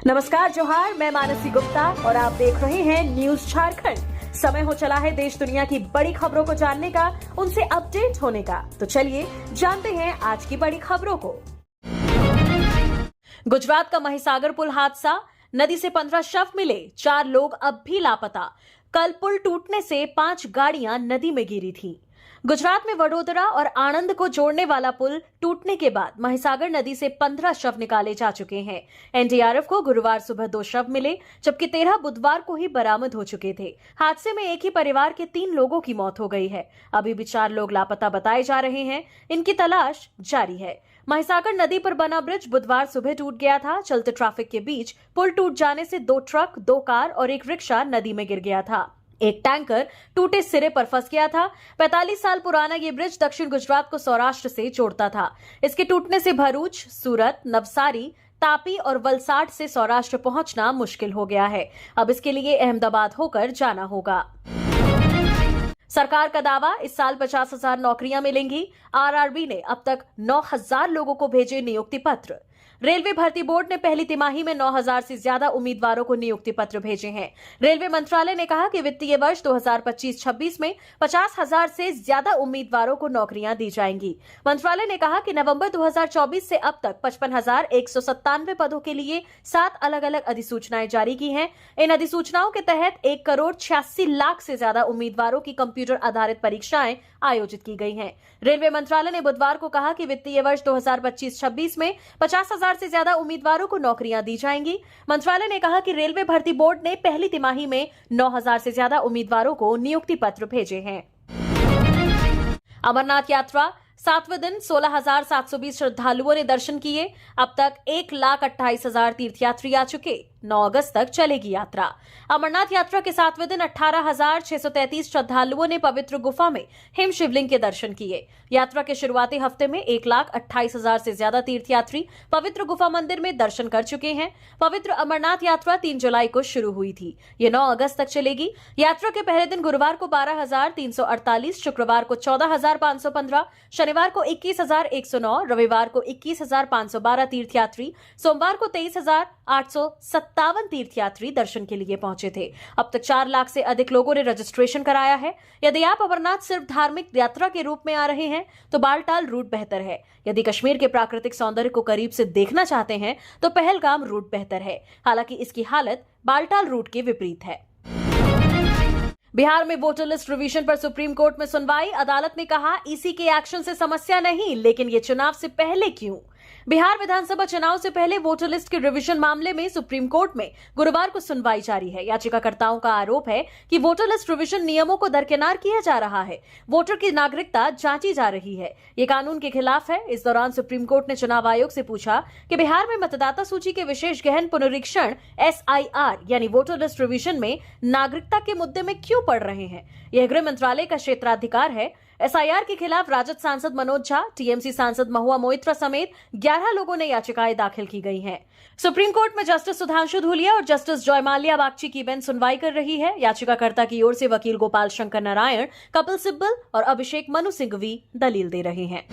नमस्कार, जोहार। मैं मानसी गुप्ता और आप देख रहे हैं न्यूज झारखंड। समय हो चला है देश दुनिया की बड़ी खबरों को जानने का, उनसे अपडेट होने का। तो चलिए जानते हैं आज की बड़ी खबरों को। गुजरात का महिसागर पुल हादसा, नदी से 15 शव मिले, 4 लोग अब भी लापता। कल पुल टूटने से 5 गाड़ियां नदी में गिरी थी। गुजरात में वडोदरा और आणंद को जोड़ने वाला पुल टूटने के बाद महिसागर नदी से 15 शव निकाले जा चुके हैं। एनडीआरएफ को गुरुवार सुबह 2 शव मिले, जबकि 13 बुधवार को ही बरामद हो चुके थे। हादसे में एक ही परिवार के 3 लोगों की मौत हो गई है। अभी भी 4 लोग लापता बताए जा रहे हैं। इनकी तलाश जारी है। महिसागर नदी पर बना ब्रिज बुधवार सुबह टूट गया था। चलते ट्रैफिक के बीच पुल टूट जाने से 2 ट्रक, 2 कार और एक रिक्शा नदी में गिर गया था। एक टैंकर टूटे सिरे पर फंस गया था। 45 साल पुराना ये ब्रिज दक्षिण गुजरात को सौराष्ट्र से जोड़ता था। इसके टूटने से भरूच, सूरत, नवसारी, तापी और वलसाड से सौराष्ट्र पहुंचना मुश्किल हो गया है। अब इसके लिए अहमदाबाद होकर जाना होगा। सरकार का दावा, इस साल 50,000 नौकरियां मिलेंगी। आरआरबी ने अब तक 9,000 लोगों को भेजे नियुक्ति पत्र। रेलवे भर्ती बोर्ड ने पहली तिमाही में 9,000 से ज्यादा उम्मीदवारों को नियुक्ति पत्र भेजे हैं। रेलवे मंत्रालय ने कहा कि वित्तीय वर्ष 2025-26 में 50,000 से ज्यादा उम्मीदवारों को नौकरियां दी जाएंगी। मंत्रालय ने कहा कि नवंबर 2024 से अब तक 55,197 पदों के लिए 7 अलग अलग अधिसूचनाएं जारी की हैं। इन अधिसूचनाओं के तहत 1,86,00,000 से ज्यादा उम्मीदवारों की कंप्यूटर आधारित परीक्षाएं आयोजित की गई हैं। रेलवे मंत्रालय ने बुधवार को कहा कि वित्तीय वर्ष 2025-26 में 50,000 से ज्यादा उम्मीदवारों को नौकरियां दी जाएंगी। मंत्रालय ने कहा कि रेलवे भर्ती बोर्ड ने पहली तिमाही में 9,000 से ज्यादा उम्मीदवारों को नियुक्ति पत्र भेजे हैं। अमरनाथ यात्रा, 7वें दिन 16,720 श्रद्धालुओं ने दर्शन किए। अब तक 1,28,000 तीर्थयात्री आ चुके। 9 अगस्त तक चलेगी यात्रा। अमरनाथ यात्रा के 7वें दिन 18,633 श्रद्धालुओं ने पवित्र गुफा में हिम शिवलिंग के दर्शन किए। यात्रा के शुरुआती हफ्ते में 1,28,000 से ज्यादा तीर्थयात्री पवित्र गुफा मंदिर में दर्शन कर चुके हैं। पवित्र अमरनाथ यात्रा 3 जुलाई को शुरू हुई थी। ये 9 अगस्त तक चलेगी। यात्रा के पहले दिन गुरुवार को 12,348, शुक्रवार को 14,515, शनिवार को 21,109, रविवार को 21,512 तीर्थयात्री, सोमवार को 23,857 तीर्थयात्री दर्शन के लिए पहुंचे थे। अब तक 4 लाख से अधिक लोगों ने रजिस्ट्रेशन कराया है। यदि आप अमरनाथ सिर्फ धार्मिक यात्रा के रूप में आ रहे हैं तो बालटाल रूट बेहतर है। यदि कश्मीर के प्राकृतिक सौंदर्य को करीब से देखना चाहते हैं तो पहलगाम रूट बेहतर है। हालांकि इसकी हालत बालटाल रूट के विपरीत है। बिहार में वोटर लिस्ट रिवीजन पर सुप्रीम कोर्ट में सुनवाई। अदालत ने कहा, ईसी के एक्शन से समस्या नहीं, लेकिन ये चुनाव से पहले क्यों? बिहार विधानसभा चुनाव से पहले वोटर लिस्ट के रिवीजन मामले में सुप्रीम कोर्ट में गुरुवार को सुनवाई जारी है। याचिकाकर्ताओं का आरोप है कि वोटर लिस्ट रिवीजन नियमों को दरकिनार किया जा रहा है। वोटर की नागरिकता जांची जा रही है। ये कानून के खिलाफ है। इस दौरान सुप्रीम कोर्ट ने चुनाव आयोग से पूछा कि बिहार में मतदाता सूची के विशेष गहन पुनरीक्षण SIR यानी वोटर लिस्ट रिवीजन में नागरिकता के मुद्दे में क्यों पड़ रहे हैं। यह गृह मंत्रालय का क्षेत्राधिकार है। SIR के खिलाफ राजद सांसद मनोज झा, TMC सांसद महुआ मोइत्रा समेत 11 लोगों ने याचिकाएं दाखिल की गई हैं। सुप्रीम कोर्ट में जस्टिस सुधांशु धूलिया और जस्टिस जयमाल्या बागची की बेंच सुनवाई कर रही है। याचिकाकर्ता की ओर से वकील गोपाल शंकर नारायण, कपिल सिब्बल और अभिषेक मनु सिंघवी दलील दे रहे हैं।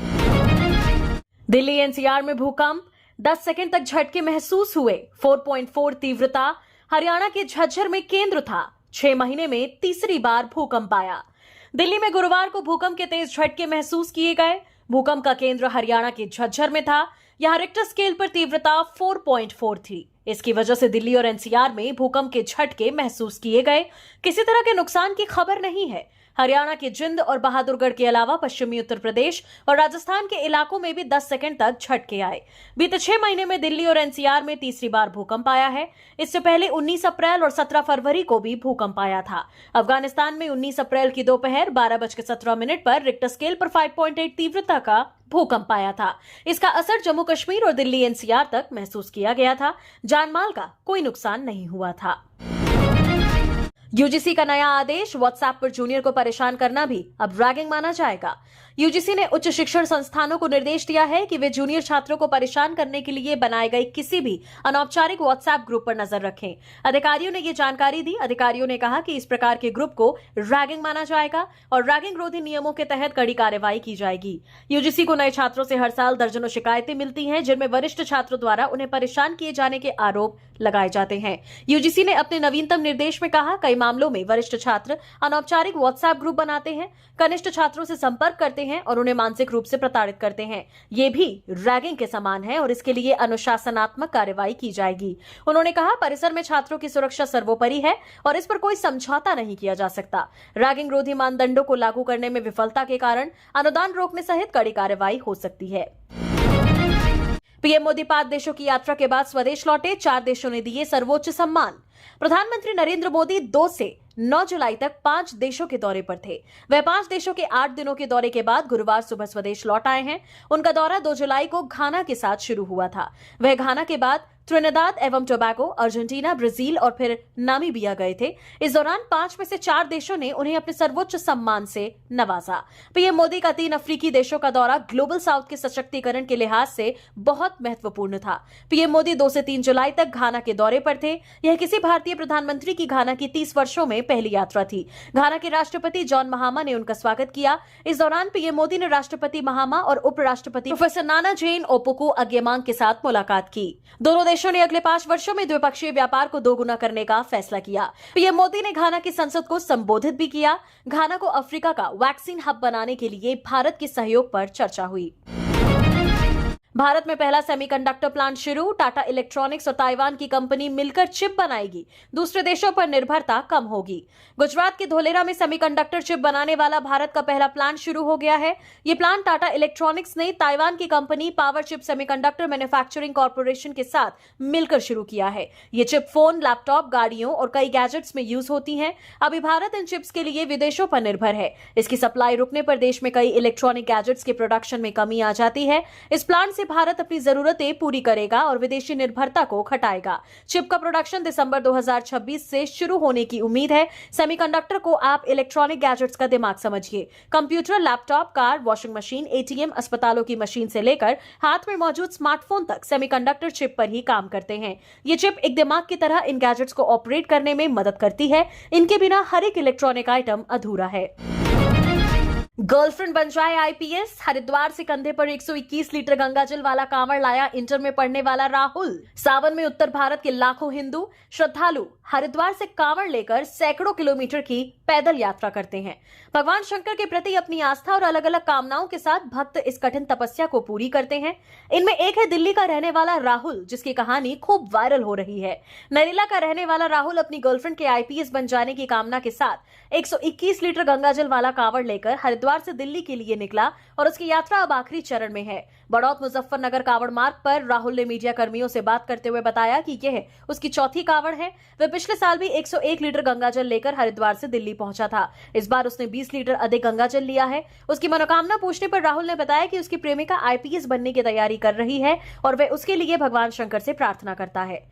दिल्ली NCR में भूकंप, 10 सेकंड तक झटके महसूस हुए। 4.4 तीव्रता। हरियाणा के झज्जर में केंद्र था। 6 महीने में तीसरी बार भूकंप आया। दिल्ली में गुरुवार को भूकंप के तेज झटके महसूस किए गए। भूकंप का केंद्र हरियाणा के झज्जर में था। यहां रिक्टर स्केल पर तीव्रता 4.4 थी। इसकी वजह से दिल्ली और NCR में भूकंप के झटके महसूस किए गए। किसी तरह के नुकसान की खबर नहीं है। हरियाणा के जिंद और बहादुरगढ़ के अलावा पश्चिमी उत्तर प्रदेश और राजस्थान के इलाकों में भी 10 सेकंड तक झटके आए। बीते 6 महीने में दिल्ली और NCR में तीसरी बार भूकंप आया है। इससे पहले 19 अप्रैल और 17 फरवरी को भी भूकंप आया था। अफगानिस्तान में 19 अप्रैल की दोपहर 12:17 पर रिक्टर स्केल पर 5.8 तीव्रता का भूकंप आया था। इसका असर जम्मू कश्मीर और दिल्ली NCR तक महसूस किया गया था। जानमाल का कोई नुकसान नहीं हुआ था। UGC का नया आदेश, व्हाट्सएप पर जूनियर को परेशान करना भी अब रैगिंग माना जाएगा। यूजीसी ने उच्च शिक्षण संस्थानों को निर्देश दिया है कि वे जूनियर छात्रों को परेशान करने के लिए बनाए गए किसी भी अनौपचारिक व्हाट्सएप ग्रुप पर नजर रखें। अधिकारियों ने ये जानकारी दी। अधिकारियों ने कहा कि इस प्रकार के ग्रुप को रैगिंग माना जाएगा और रैगिंग रोधी नियमों के तहत कड़ी कार्रवाई की जाएगी। यूजीसी को नए छात्रों से हर साल दर्जनों शिकायतें मिलती हैं, जिनमें वरिष्ठ छात्रों द्वारा उन्हें परेशान किए जाने के आरोप लगाए जाते हैं। यूजीसी ने अपने नवीनतम निर्देश में कहा, कई मामलों में वरिष्ठ छात्र अनौपचारिक व्हाट्सएप ग्रुप बनाते हैं, कनिष्ठ छात्रों से संपर्क करते हैं और उन्हें मानसिक रूप से प्रताड़ित करते हैं। ये भी रैगिंग के समान है और इसके लिए अनुशासनात्मक कार्रवाई की जाएगी। उन्होंने कहा, परिसर में छात्रों की सुरक्षा सर्वोपरि है और इस पर कोई समझौता नहीं किया जा सकता। रैगिंग रोधी मानदंडों को लागू करने में विफलता के कारण अनुदान रोकने सहित कड़ी कार्रवाई हो सकती है। पीएम मोदी 5 देशों की यात्रा के बाद स्वदेश लौटे। 4 देशों ने दिए सर्वोच्च सम्मान। प्रधानमंत्री नरेंद्र मोदी 2 से 9 जुलाई तक 5 देशों के दौरे पर थे। वह 5 देशों के 8 दिनों के दौरे के बाद गुरुवार सुबह स्वदेश लौट आए हैं। उनका दौरा 2 जुलाई को घाना के साथ शुरू हुआ था। वह घाना के बाद त्रिनिदाद एवं टोबैगो, अर्जेंटीना, ब्राजील और फिर नामीबिया गए थे। इस दौरान 5 में से 4 देशों ने उन्हें अपने सर्वोच्च सम्मान से नवाजा। पीएम मोदी का 3 अफ्रीकी देशों का दौरा ग्लोबल साउथ के सशक्तिकरण के लिहाज से बहुत महत्वपूर्ण था। पीएम मोदी 2 से 3 जुलाई तक घाना के दौरे पर थे। यह किसी भारतीय प्रधानमंत्री की घाना की 30 वर्षों में पहली यात्रा थी। घाना के राष्ट्रपति जॉन महामा ने उनका स्वागत किया। इस दौरान पीएम मोदी ने राष्ट्रपति महामा और उपराष्ट्रपति प्रोफेसर नाना जेन ओपुकू अग्यमांग के साथ मुलाकात की। दोनों देशों ने अगले 5 वर्षों में द्विपक्षीय व्यापार को दोगुना करने का फैसला किया। पीएम मोदी ने घाना की संसद को संबोधित भी किया। घाना को अफ्रीका का वैक्सीन हब बनाने के लिए भारत के सहयोग पर चर्चा हुई। भारत में पहला सेमीकंडक्टर प्लांट शुरू। टाटा इलेक्ट्रॉनिक्स और ताइवान की कंपनी मिलकर चिप बनाएगी। दूसरे देशों पर निर्भरता कम होगी। गुजरात के धोलेरा में सेमीकंडक्टर चिप बनाने वाला भारत का पहला प्लांट शुरू हो गया है। ये प्लांट टाटा इलेक्ट्रॉनिक्स ने ताइवान की company power chip semiconductor manufacturing corporation के साथ मिलकर शुरू किया है। ये चिप फोन, लैपटॉप, गाड़ियों और कई गैजेट्स में यूज होती हैं। अभी भारत इन चिप्स के लिए विदेशों पर निर्भर है। इसकी सप्लाई रुकने पर देश में कई इलेक्ट्रॉनिक गैजेट्स के प्रोडक्शन में कमी आ जाती है। इस प्लांट से भारत अपनी जरूरतें पूरी करेगा और विदेशी निर्भरता को घटाएगा। चिप का प्रोडक्शन दिसंबर 2026 से शुरू होने की उम्मीद है। सेमीकंडक्टर को आप इलेक्ट्रॉनिक गैजेट्स का दिमाग समझिए। Computer, laptop, car, washing machine, ATM, अस्पतालों की मशीन से लेकर हाथ में मौजूद स्मार्टफोन तक सेमीकंडक्टर चिप पर ही काम करते हैं। ये चिप एक दिमाग की तरह इन गैजेट्स को ऑपरेट करने में मदद करती है। इनके बिना हर एक इलेक्ट्रॉनिक आइटम अधूरा है। गर्लफ्रेंड बन जाए आईपीएस। हरिद्वार से कंधे पर 121 लीटर गंगाजल वाला कांवड़ लाया इंटर में पढ़ने वाला राहुल। सावन में उत्तर भारत के लाखों हिंदू श्रद्धालु हरिद्वार से कांवड़ लेकर सैकड़ों किलोमीटर की पैदल यात्रा करते हैं। भगवान शंकर के प्रति अपनी आस्था और अलग अलग कामनाओं के साथ भक्त इस कठिन तपस्या को पूरी करते हैं। इनमें एक है दिल्ली का रहने वाला राहुल, जिसकी कहानी खूब वायरल हो रही है। नरेला का रहने वाला राहुल अपनी गर्लफ्रेंड के आईपीएस बन जाने की कामना के साथ 121 लीटर गंगाजल वाला कांवड़ लेकर हरिद्वार से दिल्ली के लिए निकला और उसकी यात्रा अब आखिरी चरण में है। बड़ौत मुजफ्फरनगर कांवड़ मार्ग पर राहुल ने मीडिया कर्मियों से बात करते हुए बताया कि यह उसकी चौथी कांवड़ है। वह पिछले साल भी 101 लीटर गंगाजल लेकर हरिद्वार से दिल्ली पहुंचा था। इस बार उसने 20 लीटर अधिक गंगाजल लिया है। उसकी मनोकामना पूछने पर राहुल ने बताया कि उसकी प्रेमिका आईपीएस बनने की तैयारी कर रही है और वह उसके लिए भगवान शंकर से प्रार्थना करता है।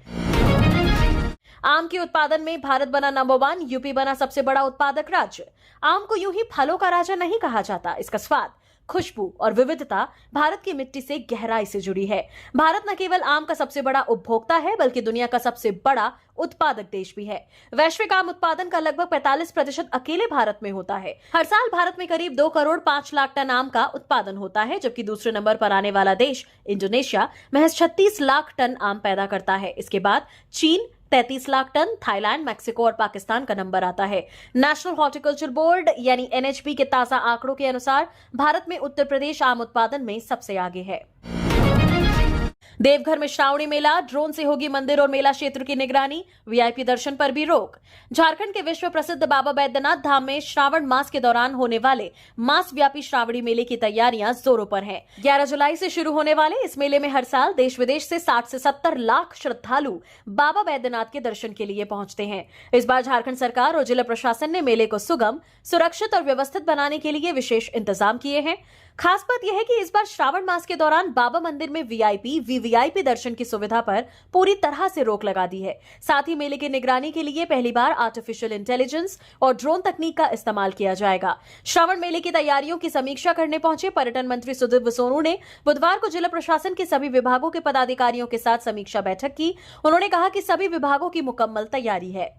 आम के उत्पादन में भारत बना नंबर 1, यूपी बना सबसे बड़ा उत्पादक राज्य। आम को यूं ही फलों का राजा नहीं कहा जाता। इसका स्वाद, खुशबू और विविधता भारत की मिट्टी से गहराई से जुड़ी है। भारत न केवल आम का सबसे बड़ा उपभोक्ता है, बल्कि दुनिया का सबसे बड़ा उत्पादक देश भी है। वैश्विक आम उत्पादन का लगभग 45% अकेले भारत में होता है। हर साल भारत में करीब 2 करोड़ 5 लाख टन आम का उत्पादन होता है, जबकि दूसरे नंबर पर आने वाला देश इंडोनेशिया महज 36 लाख टन आम पैदा करता है। इसके बाद चीन 33 लाख टन, थाईलैंड, मैक्सिको और पाकिस्तान का नंबर आता है। नेशनल हॉर्टिकल्चर बोर्ड यानी एनएचबी के ताजा आंकड़ों के अनुसार भारत में उत्तर प्रदेश आम उत्पादन में सबसे आगे है। देवघर में श्रावणी मेला, ड्रोन से होगी मंदिर और मेला क्षेत्र की निगरानी, वीआईपी दर्शन पर भी रोक। झारखंड के विश्व प्रसिद्ध बाबा बैद्यनाथ धाम में श्रावण मास के दौरान होने वाले मास व्यापी श्रावणी मेले की तैयारियां जोरों पर हैं। 11 जुलाई से शुरू होने वाले इस मेले में हर साल देश विदेश से 60 से 70 लाख श्रद्धालु बाबा बैद्यनाथ के दर्शन के लिए पहुंचते हैं। इस बार झारखंड सरकार और जिला प्रशासन ने मेले को सुगम, सुरक्षित और व्यवस्थित बनाने के लिए विशेष इंतजाम किए हैं। खास बात यह है कि इस बार श्रावण मास के दौरान बाबा मंदिर में वीआईपी, वीवीआईपी दर्शन की सुविधा पर पूरी तरह से रोक लगा दी है। साथ ही मेले की निगरानी के लिए पहली बार आर्टिफिशियल इंटेलिजेंस और ड्रोन तकनीक का इस्तेमाल किया जाएगा। श्रावण मेले की तैयारियों की समीक्षा करने पहुंचे पर्यटन मंत्री सुदीप सोनू ने बुधवार को जिला प्रशासन के सभी विभागों के पदाधिकारियों के साथ समीक्षा बैठक की। उन्होंने कहा कि सभी विभागों की मुकम्मल तैयारी है।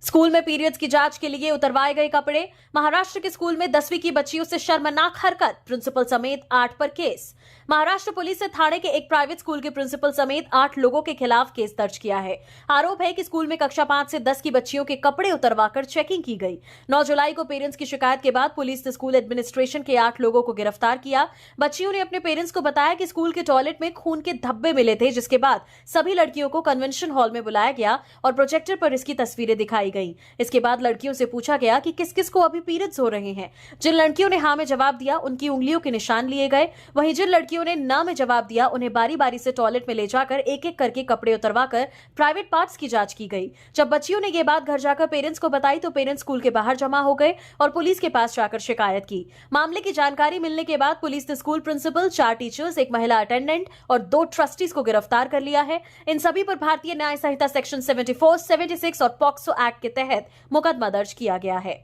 स्कूल में पीरियड्स की जांच के लिए उतरवाए गए कपड़े। महाराष्ट्र के स्कूल में 10वीं की बच्चियों से शर्मनाक हरकत, प्रिंसिपल समेत 8 पर केस। महाराष्ट्र पुलिस ने थाने के एक प्राइवेट स्कूल के प्रिंसिपल समेत 8 लोगों के खिलाफ केस दर्ज किया है। आरोप है कि स्कूल में कक्षा 5 से 10 की बच्चियों के कपड़े उतरवाकर चेकिंग की गई। 9 जुलाई को पेरेंट्स की शिकायत के बाद पुलिस ने स्कूल एडमिनिस्ट्रेशन के 8 लोगों को गिरफ्तार किया। बच्चियों ने अपने पेरेंट्स को बताया कि स्कूल के टॉयलेट में खून के धब्बे मिले थे, जिसके बाद सभी लड़कियों को कन्वेंशन हॉल में बुलाया गया और प्रोजेक्टर पर इसकी तस्वीरें दिखाई गई। इसके बाद लड़कियों से पूछा गया कि किस किस को अभी पीरियड्स हो रहे हैं। जिन लड़कियों ने हाँ में जवाब दिया, उनकी उंगलियों के निशान लिए गए। वहीं जिन लड़कियों ने ना में जवाब दिया, उन्हें बारी बारी से टॉयलेट में ले जाकर एक एक करके कपड़े उतरवाकर प्राइवेट पार्ट्स की जांच की गई। जब बच्चियों ने यह बात घर जाकर पेरेंट्स को बताई तो पेरेंट्स स्कूल के बाहर जमा हो गए और पुलिस के पास जाकर शिकायत की। मामले की जानकारी मिलने के बाद पुलिस ने स्कूल प्रिंसिपल, 4 टीचर्स, एक महिला अटेंडेंट और 2 ट्रस्टीज को गिरफ्तार कर लिया है। इन सभी पर भारतीय न्याय संहिता सेक्शन 74, 76 और पॉक्सो एक्ट के तहत मुकदमा दर्ज किया गया है।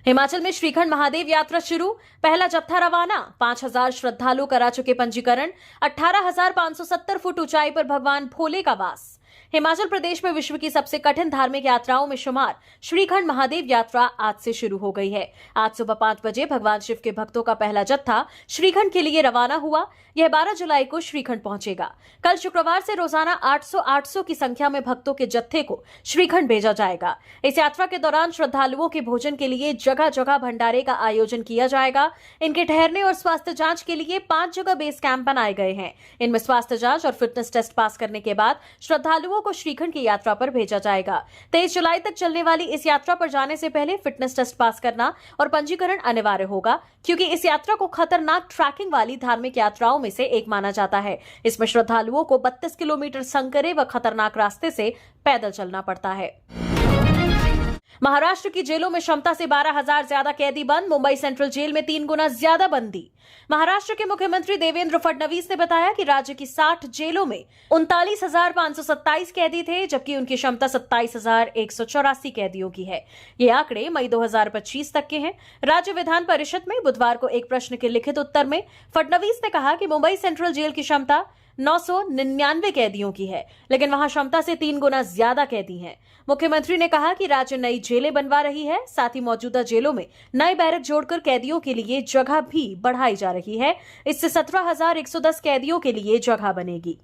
हिमाचल में श्रीखंड महादेव यात्रा शुरू, पहला जत्था रवाना। 5000 श्रद्धालु करा चुके पंजीकरण। 18,570 फुट ऊंचाई पर भगवान भोले का वास। हिमाचल प्रदेश में विश्व की सबसे कठिन धार्मिक यात्राओं में शुमार श्रीखंड महादेव यात्रा आज से शुरू हो गई है। आज सुबह 5 बजे भगवान शिव के भक्तों का पहला जत्था श्रीखंड के लिए रवाना हुआ। यह 12 जुलाई को श्रीखंड पहुंचेगा। कल शुक्रवार से रोजाना 800 की संख्या में भक्तों के जत्थे को श्रीखंड भेजा जाएगा। इस यात्रा के दौरान श्रद्धालुओं के भोजन के लिए जगह जगह भंडारे का आयोजन किया जाएगा। इनके ठहरने और स्वास्थ्य जांच के लिए 5 जगह बेस कैंप बनाए गए हैं। इनमें स्वास्थ्य जांच और फिटनेस टेस्ट पास करने के बाद श्रद्धालुओं को श्रीखंड की यात्रा पर भेजा जाएगा। 23 जुलाई तक चलने वाली इस यात्रा पर जाने से पहले फिटनेस टेस्ट पास करना और पंजीकरण अनिवार्य होगा, क्योंकि इस यात्रा को खतरनाक ट्रैकिंग वाली धार्मिक यात्राओं में से एक माना जाता है। इसमें श्रद्धालुओं को 32 किलोमीटर संकरे व खतरनाक रास्ते से पैदल चलना पड़ता है। महाराष्ट्र की जेलों में क्षमता से 12,000 ज्यादा कैदी बंद। मुंबई सेंट्रल जेल में 3 गुना ज्यादा बंदी। महाराष्ट्र के मुख्यमंत्री देवेंद्र फडणवीस ने बताया कि राज्य की 60 जेलों में 39,527 कैदी थे, जबकि उनकी क्षमता 27,184 कैदियों की है। ये आंकड़े मई 2025 तक के हैं। राज्य विधान परिषद में बुधवार को एक प्रश्न के लिखित उत्तर में फडणवीस ने कहा कि मुंबई सेंट्रल जेल की क्षमता 999 कैदियों की है, लेकिन वहां क्षमता से 3 गुना ज्यादा कैदी हैं। मुख्यमंत्री ने कहा कि राज्य नई जेलें बनवा रही है, साथ ही मौजूदा जेलों में नए बैरक जोड़कर कैदियों के लिए जगह भी बढ़ाई जा रही है। इससे 17,110 कैदियों के लिए जगह बनेगी।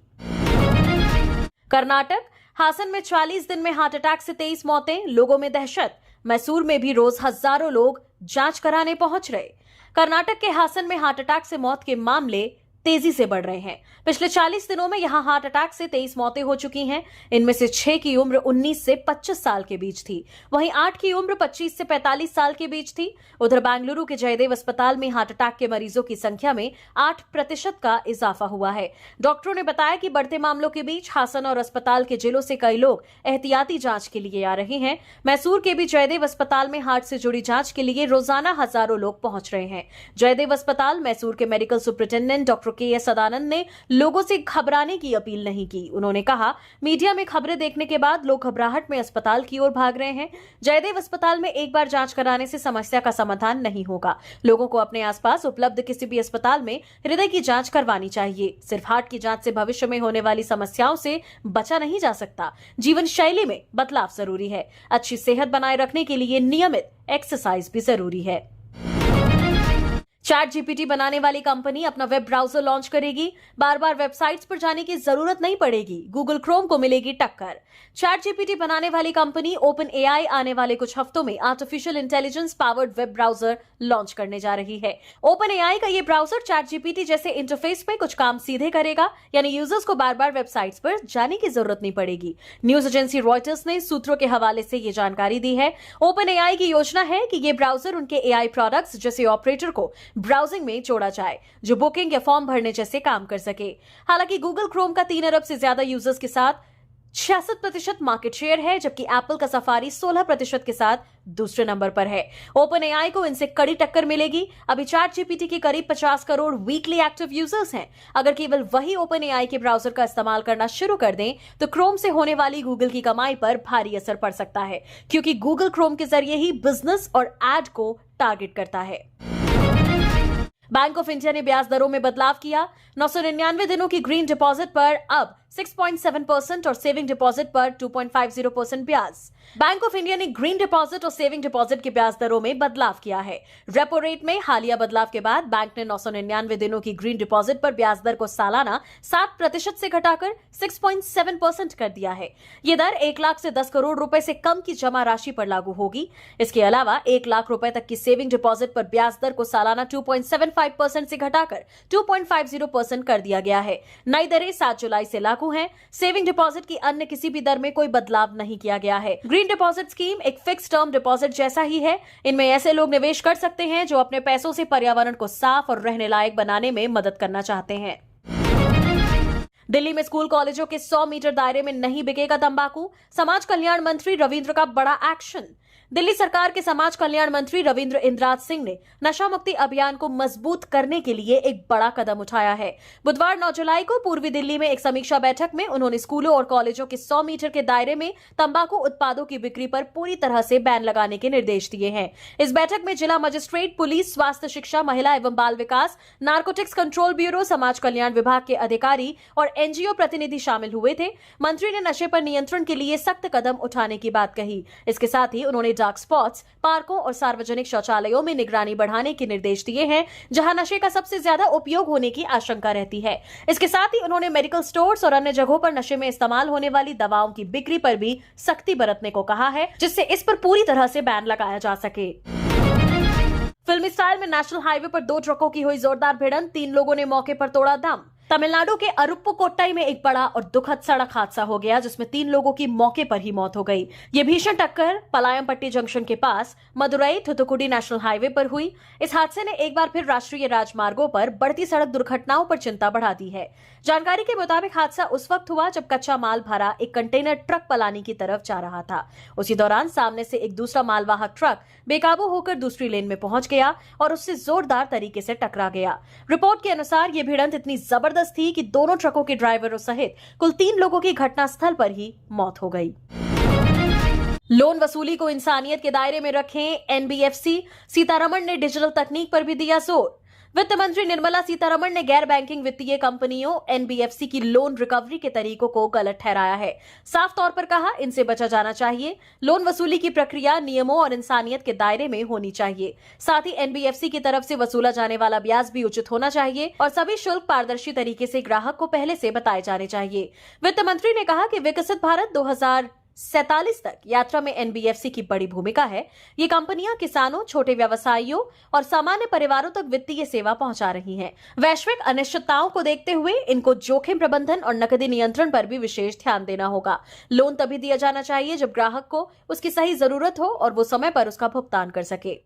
कर्नाटक, हासन में 40 दिन में हार्ट अटैक से 23 मौतें, लोगों में दहशत। मैसूर में भी रोज हजारों लोग जांच कराने पहुंच रहे। कर्नाटक के हासन में हार्ट अटैक से मौत के मामले तेजी से बढ़ रहे हैं। पिछले 40 दिनों में यहां हार्ट अटैक से 23 मौतें हो चुकी हैं। इनमें से 6 की उम्र 19 से 25 साल के बीच थी, वहीं 8 की उम्र 25 से 45 साल के बीच थी। उधर बेंगलुरु के जयदेव अस्पताल में हार्ट अटैक के मरीजों की संख्या में 8% का इजाफा हुआ है। डॉक्टरों ने बताया कि बढ़ते मामलों के बीच हासन और अस्पताल के जिलों से कई लोग एहतियाती जांच के लिए आ रहे हैं। मैसूर के भी जयदेव अस्पताल में हार्ट से जुड़ी जांच के लिए रोजाना हजारों लोग पहुंच रहे हैं। जयदेव अस्पताल मैसूर के मेडिकल सुपरिटेंडेंट डॉक्टर के सदानंद ने लोगों से घबराने की अपील नहीं की। उन्होंने कहा, मीडिया में खबरें देखने के बाद लोग घबराहट में अस्पताल की ओर भाग रहे हैं। जयदेव अस्पताल में एक बार जांच कराने से समस्या का समाधान नहीं होगा। लोगों को अपने आसपास उपलब्ध किसी भी अस्पताल में हृदय की जांच करवानी चाहिए। सिर्फ हार्ट की जांच से भविष्य में होने वाली समस्याओं से बचा नहीं जा सकता। जीवन शैली में बदलाव जरूरी है। अच्छी सेहत बनाए रखने के लिए नियमित एक्सरसाइज भी जरूरी है। ChatGPT बनाने वाली कंपनी अपना वेब ब्राउजर लॉन्च करेगी। बार बार वेबसाइट्स पर जाने की जरूरत नहीं पड़ेगी। गूगल क्रोम को मिलेगी टक्कर। ChatGPT बनाने वाली कंपनी OpenAI आने वाले कुछ हफ्तों में artificial intelligence powered web browser launch करने जा रही है। OpenAI का ये ब्राउजर ChatGPT जैसे इंटरफेस में कुछ काम सीधे करेगा, यानी यूजर्स को बार बार वेबसाइट्स पर जाने की जरूरत नहीं पड़ेगी। न्यूज एजेंसी रॉयटर्स ने सूत्रों के हवाले से ये जानकारी दी है। OpenAI की योजना है कि ये ब्राउजर उनके AI प्रोडक्ट्स जैसे ऑपरेटर को ब्राउजिंग में जोड़ा जाए, जो बुकिंग या फॉर्म भरने जैसे काम कर सके। हालांकि गूगल क्रोम का 3 अरब से ज्यादा यूजर्स के साथ 66% मार्केट शेयर है, जबकि एप्पल का सफारी 16% के साथ दूसरे नंबर पर है। ओपन एआई को इनसे कड़ी टक्कर मिलेगी। अभी ChatGPT के करीब 50 करोड़ वीकली एक्टिव यूजर्स हैं। अगर केवल वही ओपन एआई के ब्राउजर का इस्तेमाल करना शुरू कर दें तो क्रोम से होने वाली गूगल की कमाई पर भारी असर पड़ सकता है, क्योंकि गूगल क्रोम के जरिए ही बिजनेस और एड को टारगेट करता है। बैंक ऑफ इंडिया ने ब्याज दरों में बदलाव किया। 999 दिनों की ग्रीन डिपॉजिट पर अब 6.7% और सेविंग डिपॉजिट पर 2.50% ब्याज। बैंक ऑफ इंडिया ने ग्रीन डिपॉजिट और सेविंग डिपॉजिट के ब्याज दरों में बदलाव किया है। रेपो रेट में हालिया बदलाव के बाद बैंक ने 999 दिनों की ग्रीन डिपॉजिट पर ब्याज दर को सालाना 7% से घटाकर 6.7% कर दिया है। यह दर 1 लाख से 10 करोड़ रुपए से कम की जमा राशि पर लागू होगी। इसके अलावा 1 लाख रुपए तक की सेविंग डिपॉजिट पर ब्याज दर को सालाना 2.75% से घटाकर 2.50% कर दिया गया है। नई दरें 7 जुलाई से लागू हैं। सेविंग डिपॉजिट की अन्य किसी भी दर में कोई बदलाव नहीं किया गया है। ग्रीन डिपॉजिट स्कीम एक फिक्स टर्म डिपॉजिट जैसा ही है। इनमें ऐसे लोग निवेश कर सकते हैं जो अपने पैसों से पर्यावरण को साफ और रहने लायक बनाने में मदद करना चाहते हैं। दिल्ली में स्कूल कॉलेजों के 100 मीटर दायरे में नहीं बिकेगा तंबाकू। समाज कल्याण मंत्री रविंद्र का बड़ा एक्शन। दिल्ली सरकार के समाज कल्याण मंत्री रविंद्र इंद्राज सिंह ने नशा मुक्ति अभियान को मजबूत करने के लिए एक बड़ा कदम उठाया है। बुधवार 9 जुलाई को पूर्वी दिल्ली में एक समीक्षा बैठक में उन्होंने स्कूलों और कॉलेजों के 100 मीटर के दायरे में तंबाकू उत्पादों की बिक्री पर पूरी तरह से बैन लगाने के निर्देश दिए हैं। इस बैठक में जिला मजिस्ट्रेट, पुलिस, स्वास्थ्य, शिक्षा, महिला एवं बाल विकास, नारकोटिक्स कंट्रोल ब्यूरो, समाज कल्याण विभाग के अधिकारी और एनजीओ प्रतिनिधि शामिल हुए थे। मंत्री ने नशे पर नियंत्रण के लिए सख्त कदम उठाने की बात कही। इसके साथ ही उन्होंने डार्क स्पॉट्स, पार्कों और सार्वजनिक शौचालयों में निगरानी बढ़ाने के निर्देश दिए हैं, जहां नशे का सबसे ज्यादा उपयोग होने की आशंका रहती है। इसके साथ ही उन्होंने मेडिकल स्टोर्स और अन्य जगहों पर नशे में इस्तेमाल होने वाली दवाओं की बिक्री पर भी सख्ती बरतने को कहा है, जिससे इस पर पूरी तरह से बैन लगाया जा सके। फिल्मी स्टाइल में नेशनल हाईवे पर 2 ट्रकों की हुई जोरदार भिड़ंत, 3 लोगों ने मौके पर तोड़ा दम। तमिलनाडु के अरुप्पुकोट्टई में एक बड़ा और दुखद सड़क हादसा हो गया, जिसमें 3 लोगों की मौके पर ही मौत हो गई। ये भीषण टक्कर पलायमपट्टी जंक्शन के पास मदुरई थुथुकुडी नेशनल हाईवे पर हुई। इस हादसे ने एक बार फिर राष्ट्रीय राजमार्गों पर बढ़ती सड़क दुर्घटनाओं पर चिंता बढ़ा दी है। जानकारी के मुताबिक हादसा उस वक्त हुआ जब कच्चा माल भरा एक कंटेनर ट्रक पलानी की तरफ जा रहा था। उसी दौरान सामने से एक दूसरा मालवाहक ट्रक बेकाबू होकर दूसरी लेन में पहुंच गया और उससे जोरदार तरीके से टकरा गया। रिपोर्ट के अनुसार ये भिड़ंत इतनी जबरदस्त थी कि दोनों ट्रकों के ड्राइवरों सहित कुल 3 लोगों की घटनास्थल पर ही मौत हो गई। लोन वसूली को इंसानियत के दायरे में रखें, एनबीएफसी। सीतारमण ने डिजिटल तकनीक पर भी दिया जोर। वित्त मंत्री निर्मला सीतारमण ने गैर बैंकिंग वित्तीय कंपनियों एनबीएफसी की लोन रिकवरी के तरीकों को गलत ठहराया है। साफ तौर पर कहा, इनसे बचा जाना चाहिए। लोन वसूली की प्रक्रिया नियमों और इंसानियत के दायरे में होनी चाहिए। साथ ही एनबीएफसी की तरफ से वसूला जाने वाला ब्याज भी उचित होना चाहिए और सभी शुल्क पारदर्शी तरीके से ग्राहक को पहले से बताए जाने चाहिए। वित्त मंत्री ने कहा कि विकसित भारत 2047 तक यात्रा में एनबीएफसी की बड़ी भूमिका है। ये कंपनियां किसानों, छोटे व्यवसायियों और सामान्य परिवारों तक वित्तीय सेवा पहुंचा रही हैं। वैश्विक अनिश्चितताओं को देखते हुए इनको जोखिम प्रबंधन और नकदी नियंत्रण पर भी विशेष ध्यान देना होगा। लोन तभी दिया जाना चाहिए जब ग्राहक को उसकी सही जरूरत हो और वो समय पर उसका भुगतान कर सके।